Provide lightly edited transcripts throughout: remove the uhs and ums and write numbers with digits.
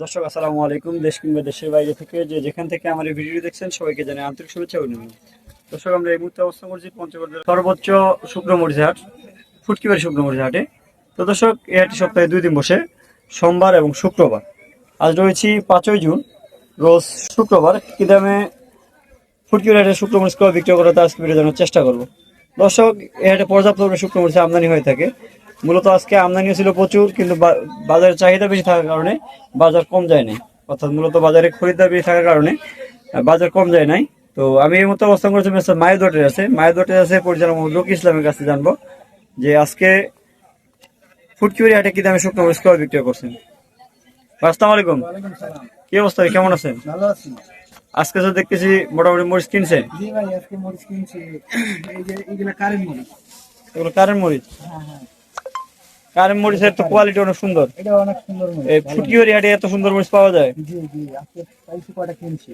দর্শক আসসালামু আলাইকুম। দেশ কিংবা দেশের বাইরে থেকে যেখান থেকে আমার এই ভিডিও দেখছেন সবাইকে জানাই আন্তরিক শুভেচ্ছা ও অভিনন্দন। দর্শক আমরা এই মুহূর্তে অবস্থান করছি পঞ্চগড় জেলার সর্বোচ্চ শুকনো মরিচ হাট, ফুটকিবাড়ি শুকনো মরিচ হাটে। তো দর্শক এই হাটটি সপ্তাহে 2 দিন বসে, সোমবার এবং শুক্রবার। আজ রয়েছি 5ই জুন, রোজ শুক্রবার। কি দামে ফুটকিবাড়ি হাটে শুকনো মরিচ বিক্রি করাতে আজকে ভিডিও জানার চেষ্টা করবো। দর্শক এই হাটে পর্যাপ্ত পরিমাণে শুকনো মরিচের আমদানি হয়ে থাকে। মূলত আজকে আমদানি ছিল প্রচুর, কিন্তু বাজারের চাহিদা বেশি থাকার কারণে বাজার কম যায় নাই। অর্থাৎ মূলত বাজারে খরিদ্দার বেশি থাকার কারণে বাজার কম যায় নাই। তো আমি এই মতো অবস্থান করেছি মায়ের দোটের আছে পরিচালক মোহাম্মদ রকি ইসলামের কাছে জানবো যে আজকে ফুটকিবাড়ি হাটে কি দামে শুকনো মরিচ বিক্রি করছেন। আসসালামু আলাইকুম, কি অবস্থা, কেমন আছেন? ভালো আছি। আজকে তো দেখতেছি মোটামুটি মরিচ কিনছেন। জি ভাই, আজকে মরিচ কিনছি। এই যে এগুলা কারেন্ট মরিচ। এগুলো কারেন্ট মরিচ। হ্যাঁ হ্যাঁ, কারেন্ট মরিচের তো কোয়ালিটি অনেক সুন্দর। এটা অনেক সুন্দর মরিচ। এই ফুটকিবাড়ি হাটে এত সুন্দর মরিচ পাওয়া যায়। জি জি, আজকে পাইছি কয়টা কিনছি।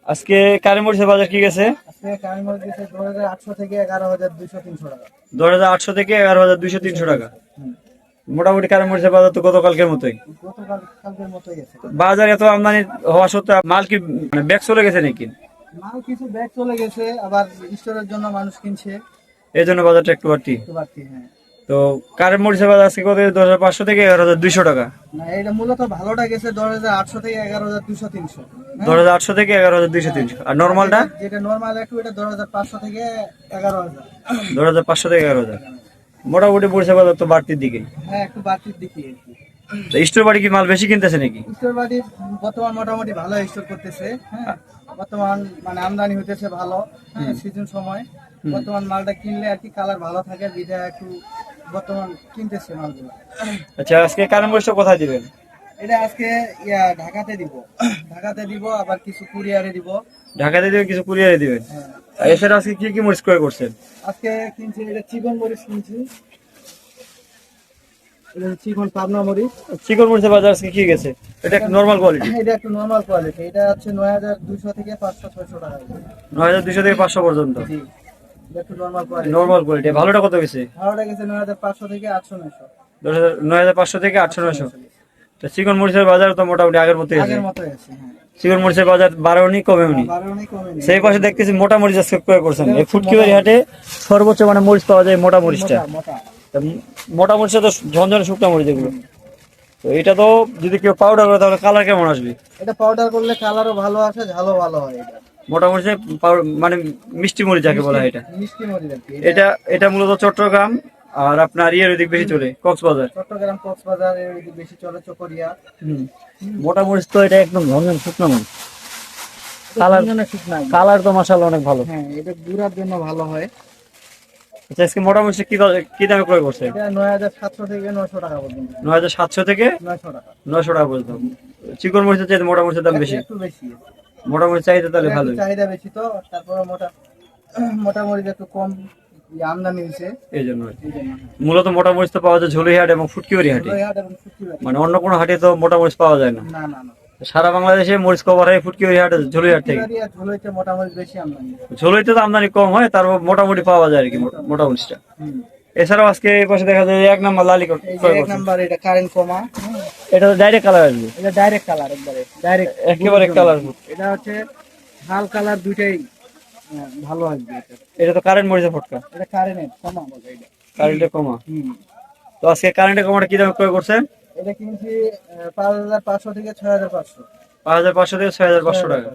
আজকে কারেন্ট মরিচের বাজার কি গেছে? আজকে কারেন্ট মরিচ গেছে 2800 থেকে 11200-300 টাকা। 2800 থেকে 11200-300 টাকা। হুম। মোটামুটি কারেন্ট মরিচের বাজার তো গতকালকের মতোই। কালকের মতোই গেছে। বাজার এত আমদানি হওয়া সত্ত্বেও মাল কি মানে ব্যাগ চলে গেছে নাকি? মাল কিছু ব্যাগ চলে গেছে, আবার স্টোরের জন্য মানুষ কিনছে। এই জন্য বাজারটা একটু বাড়তি। একটু বাড়তি, হ্যাঁ। তো কারেন্ট মরিচের বাজার আজকে কত? 10500 থেকে 11200 টাকা। না, এটা মূলত ভালোটা গেছে 10800 থেকে 11200-300। 10800 থেকে 11200-300। আর নরমালটা যেটা নরমাল একটু, এটা 10500 থেকে 11000। 10500 থেকে 11000। মোটামুটি মরিচের বাজার তো বাড়তির দিকে। হ্যাঁ, একটু বাড়তির দিকে আর কি। স্টোর বাড়ি কি মাল বেশি কিনতেছে নাকি? স্টোর বাড়ি বর্তমান মোটামুটি ভালো স্টোর করতেছে। হ্যাঁ, বর্তমান মানে আমদানি হইতেছে ভালো। হ্যাঁ, সিজন সময় বর্তমান মালটা কিনলে আর কি কালার ভালো থাকে, বিধায় একটু বর্তমান কিনতেছে মালগুলো। আচ্ছা, আজকে কারেন্ট মরিচটা কোথায় দিবেন? এটা আজকে ঢাকাতে দিব। ঢাকাতে দিব, আবার কিছু কুরিয়ারে দিব। ঢাকাতে দিবেন, কিছু কুরিয়ারে দিবেন। হ্যাঁ, আর এছাড়া আজকে কি কি মরিচ ক্রয় করছেন? আজকে কিনছি এটা চিকন মরিচ কিনছি। এটা চিকন পাবনা মরিচ। চিকন মরিচের বাজার আজকে কি গেছে? এটা নরমাল কোয়ালিটি। এটা একটু নরমাল কোয়ালিটি। এটা হচ্ছে 9200 থেকে 500-600 টাকা। 9200 থেকে 500 পর্যন্ত। জি, এটা একটু নরমাল কোয়ালিটি। Normal quality. ভালোটা কত গেছে? ভালোটা গেছে 9500 থেকে 800-900। 9500 থেকে 800-900। তো চিকন মরিচের বাজার তো মোটামুটি আগের মতোই আছে। আগের মতোই আছে, হ্যাঁ। চিকন মরিচের বাজার বাড়েনি কমেওনি। বাড়েনি কমেনি। সেই পাশে দেখতেছি মোটা মরিচ আজকে ক্রয় করছেন। এই ফুটকিবাড়ি হাটে সর্বোচ্চ মানে মরিচ পাওয়া যায় মোটা মরিচটা। মোটা। তা মোটা মরিচটা তো ঝনঝনে শুকনা মরিচ এগুলো। তো এটা তো যদি কেউ পাউডার করে তাহলে কালার কেমন আসবে? এটা পাউডার করলে কালারও ভালো আসে, ঝালও ভালো হয়। এটা মোটা মরিচে মানে মিষ্টি মরিচ যাকে বলা হয় এটা। মিষ্টি মরিচ আর কি। এটা এটা মূলত চট্টগ্রাম আর আপনার ইয়ের ওদিক বেশি চলে, কক্সবাজার। চট্টগ্রাম, কক্সবাজার এর ওইদিকে বেশি চলে, চকরিয়া। মোটা মরিচ তো এটা একদম ঝনঝনে শুকনা মরিচ। কালার শুকনা। কালার তো মাশাআল্লাহ অনেক ভালো। হ্যাঁ, এটা গুড়ার জন্য ভালো হয়। আচ্ছা, আজকে মোটা মরিচ কি দামে ক্রয় করছে? এটা 9700 থেকে 900 টাকা পর্যন্ত। 9700 থেকে 900 টাকা। 900 টাকা পর্যন্ত। চিকন মরিচের চাইতে মোটা মরিচের দাম বেশি। একটু বেশি। মোটা মরিচ চাহিদা তাহলে ভালো। চাহিদা বেশি, তো তারপরে মোটা মরিচ একটু কম আমদানি হয়েছে। এই জন্য মূলত মোটা মরিচ তো পাওয়া যায় ঝুলিহাট এবং ফুটকিবাড়ি হাটে। ঝুলইহাট এবং ফুটকিবাড়ি। মানে অন্য কোনো হাটে তো মোটা মরিচ পাওয়া যায় না। না না না, সারা বাংলাদেশে মরিচ কভার হয় ফুটকিবাড়ি হাট, ঝুলিহাট থেকে। ফুটকিবাড়ি আর ঝুলইতে মোটা মরিচ বেশি আমদানি। ঝুলিতে তো আমদানি কম হয়, তারপর মোটামুটি পাওয়া যায় আর কি মোটা মরিচটা। হুম। এছাড়াও আজকে এই পাশে দেখা যায় 1 নাম্বার লালি এই যে এক নাম্বার, এটা কারেন্ট কমা। এটা তো ডাইরেক্ট কালার আসবে। এটা ডাইরেক্ট কালার, একবারে ডাইরেক্ট একেবারে কালার। এটা হচ্ছে হাল কালার, দুইটাই ভালো আসবে। এটা তো কারেন্ট মরিচের ফটকা। এটা কারেন্টের কমা বলে এটা। কারেন্টে কমা। হুম। তো আজকে কারেন্টে কমাটা কি দামে ক্রয় করছেন? এটা কিনছি 5500 থেকে 6500। 5500 থেকে 6500 টাকা।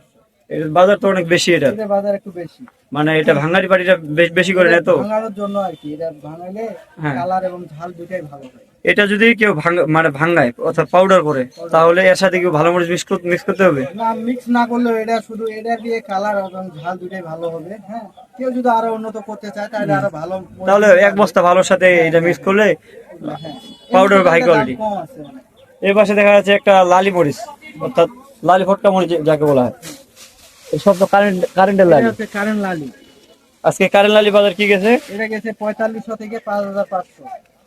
এর বাজার তো অনেক বেশি এটা। এটা বাজার একটু বেশি। মানে এটা ভাঙারি পাটিটা বেশি করে নেয় তো। ভাঙানোর জন্য আর কি। এটা ভাঙাইলে হ্যাঁ। কালার এবং ঝাল দুইটাই ভালো হয়। এটা যদি কেউ মানে ভাঙায় অর্থাৎ পাউডার করে, তাহলে এর সাথে কেউ ভালো মরিচ মিক্স করতে হবে? না, মিক্স না করলেও এটা শুধু এটা দিয়ে কালার এবং ঝাল দুইটাই ভালো হবে। হ্যাঁ, কেউ যদি আরো উন্নত করতে চায় তাহলে আরো ভালো তাহলে এক বস্তা ভালোর সাথে এটা মিক্স করলে হ্যাঁ, পাউডার হাই কোয়ালিটি। কম আছে মানে। এর পাশে দেখা যাচ্ছে একটা লালি মরিচ, অর্থাৎ লালি ফটকা মরিচ যাকে বলা হয়। এসব তো কারেন্টের লালি। এটা হচ্ছে কারেন্ট লালি। আজকে কারেন্ট লালি বাজার কি গেছে? এটা গেছে 4500 থেকে 5500।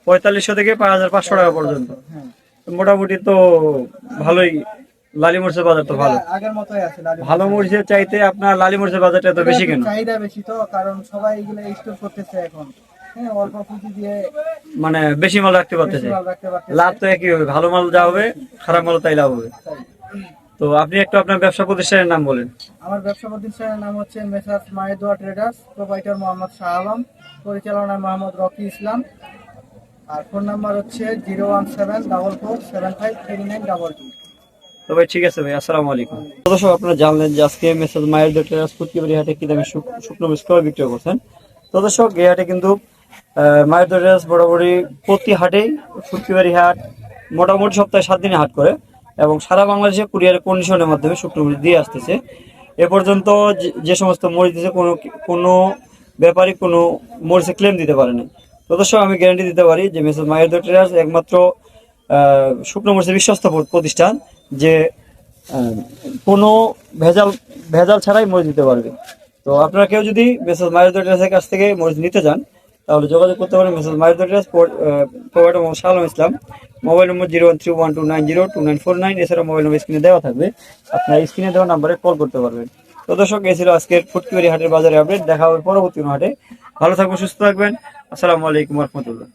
4500 থেকে 5500 টাকা পর্যন্ত। হ্যাঁ, মোটামুটি তো ভালোই। লালি মরিচের বাজার তো ভালো। এটা আগের মতোই আছে লালি। ভালো মরিচের চাইতে আপনার লালি মরিচের বাজারটা তো বেশি কেন? চাহিদা বেশি, তো কারণ সবাই এগুলো স্টোর করতেছে এখন। হ্যাঁ, অল্প পুঁজি দিয়ে মানে বেশি মাল রাখতে পারতেছে। মাল রাখতে পারতেছে। লাভ তো একই হবে, ভালো মাল যা হবে খারাপ মাল তাই লাভ হবে। তাই। তো আপনি একটু আপনার ব্যবসা প্রতিষ্ঠানের নাম বলেন। আমার ব্যবসা প্রতিষ্ঠানের নাম হচ্ছে মেসার্স মায়েদোয়া ট্রেডার্স, প্রোপাইটার মোহাম্মদ শাহ আলম, পরিচালনায় মোহাম্মদ রকি ইসলাম। আর ফোন নাম্বার হচ্ছে 01744753922। তো ভাই ঠিক আছে ভাই, আসসালামু আলাইকুম। তো দর্শক আপনারা জানলেন যে আজকে মেসেজ মায়ের ডক্টর ফুটকিবাড়ি হাটে কি দামে শুকনো মরিচ ক্রয় বিক্রয় করছেন। তো দর্শক এই হাটে কিন্তু মায়ের ডক্টর বরাবরই প্রতি হাটেই ফুটকিবাড়ি হাট মোটামুটি সপ্তাহে 7 দিনে হাট করে এবং সারা বাংলাদেশে কুরিয়ার কন্ডিশনের মাধ্যমে শুকনো মরিচ দিয়ে আসতেছে। এ পর্যন্ত যে সমস্ত মরিচ দিয়েছে কোনো ব্যাপারী কোনো মরিচে ক্লেম দিতে পারেনি। তো দর্শক আমি গ্যারান্টি দিতে পারি যে মেসেজ মায়ের ডক্টর একমাত্র শুকনো মরিচের বিশ্বস্ত প্রতিষ্ঠান যে কোনো ভেজাল ভেজাল ছাড়াই মরিচ দিতে পারবে। তো আপনারা কেউ যদি মেসেজ মায়ের ডক্টরের কাছ থেকে মরিচ নিতে চান তাহলে যোগাযোগ করতে পারেন মেসেজ মায়ের doctor provider Mohammad Shah Alam Islam. Mobile number 01312902949। এছাড়া মোবাইল নম্বর স্ক্রিনে দেওয়া থাকবে, আপনার স্ক্রিনে দেওয়া নাম্বারে কল করতে পারবেন। তো দর্শক এই ছিল আজকের ফুটকিবাড়ি হাটের বাজারে আপডেট। দেখা হবে পরবর্তী কোনো হাটে। ভালো থাকবেন, সুস্থ থাকবেন। আসসালামু আলাইকুম রহমতুল্লাহ।